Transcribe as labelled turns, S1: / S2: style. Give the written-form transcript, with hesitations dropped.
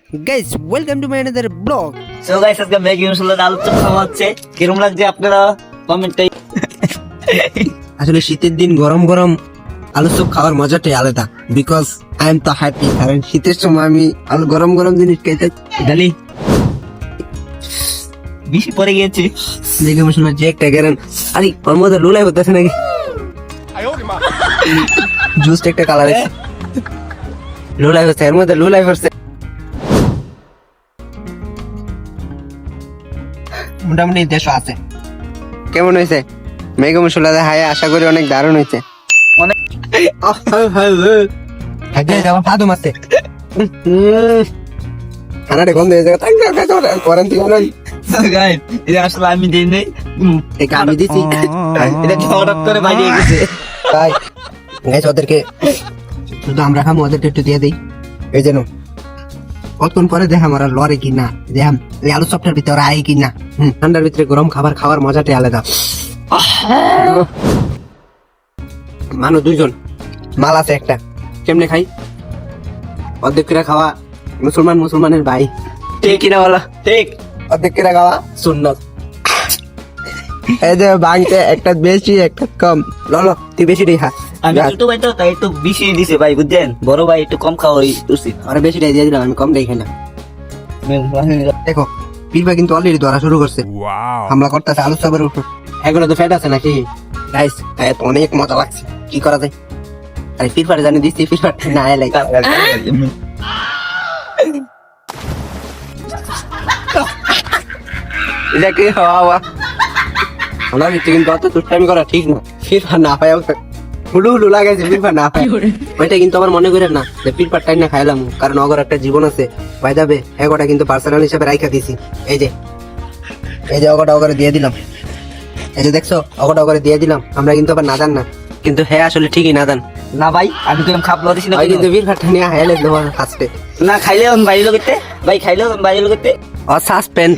S1: Guys welcome to my another blog.
S2: So guys আজকে Maggi মশলা আলুচপ খাওয়া হচ্ছে। কিরকম লাগছে আপনারা কমেন্টে।
S1: আসলে শীতের দিন গরম গরম আলু চপ খাওয়ার মজাটাই আলাদা, বিকজ আই এম তো হ্যাপি। কারণ শীতের সময় আমি আলু গরম গরম জিনিস খেতে
S2: ডালি বেশি পড়ে গিয়েছে।
S1: লেগে মশলা যে একটা গেরেন, আরে ওর মধ্যে লুলাই হতেছে নাকি? জুসটা একটা কালার আছে, লুলাই হচ্ছে এর মধ্যে লুলাই পড়ছে। মোটামুটি দেশ আছে। কেমন হয়েছে মেঘা মশলা? হায়, আশা করি অনেক দারুণ হয়েছে।
S2: অনেক
S1: ফাদু মারছে খানাটা গন্ধ হয়ে যাবে। করেন
S2: গাইস এটা আসলে আমি দেই নাই,
S1: আমি দিছি।
S2: এটা হঠাৎ করে বাইরে গেছে।
S1: তাই গাইস ওদেরকে শুধু আমরা খামো, ওদেরকে একটু দিয়ে দিই। এই যেন কতক্ষণ পরে দেখাম ওরা লড়ে কিনা, দেখাম এই আলু চপটার ভিতরে আয় কিনা। ঠান্ডার ভিতরে গরম খাবার খাওয়ার মজাটাই আলাদা। মানুষ দুইজন, মাল আছে একটা, কেমনে খাই? অর্ধেক করে খাওয়া মুসলমানের ভাই, ঠিক কিনা বলো?
S2: ঠিক।
S1: অর্ধেক করে খাওয়া সুন্নত। এই যে ভাঙতে একটা বেশি একটা কম, ললো তুই বেশিটাই খা।
S2: আমি ছোট ভাই তো তাই একটু বেশি দিছে ভাই, বুঝছেন? বড় ভাই একটু কম খাওয়া উচিত।
S1: আর বেশিটাই দিয়ে দিলাম, আমি কমটাই খাই না। দেখো পিরবা কিন্তু অলরেডি ধরা শুরু করছে, হামলা করতেছে আলু চপের উপর। এগুলো তো ফ্যাট আছে নাকি গাইস? অনেক মজা লাগছে, কি করা যায়? আরে পিরপারে জানি দিচ্ছি, পিরপার না এলাই এটা কি হওয়া? আমরা কিন্তু অত দুষ্টামি করা ঠিক না। পিরপার না পাই হুলু হুলু লাগাইছে, পিরপার না পাই ওইটা কিন্তু আমার মনে করেন না যে পিরপার টাইম না খাইলাম, কারণ অগর একটা জীবন আছে পাই যাবে। এগোটা কিন্তু পার্সোনাল হিসাবে রাইখা দিছি। এই যে অগটা অগরে দিয়ে দিলাম। এই যে দেখছো অগটা অগরে দিয়ে দিলাম। আমরা কিন্তু আবার নাদান না, কিন্তু হ্যাঁ আসলে ঠিকই নাদান
S2: না ভাই, আমি তো খাবলো দিছি না
S1: কিন্তু পিরপারটা নিয়ে হাইলে দেবো ফার্স্টে।
S2: না খাইলেও আমি বাইরে লোকেতে, ভাই খাইলেও আমি বাইরে লোকেতে।
S1: সাসপেন্ড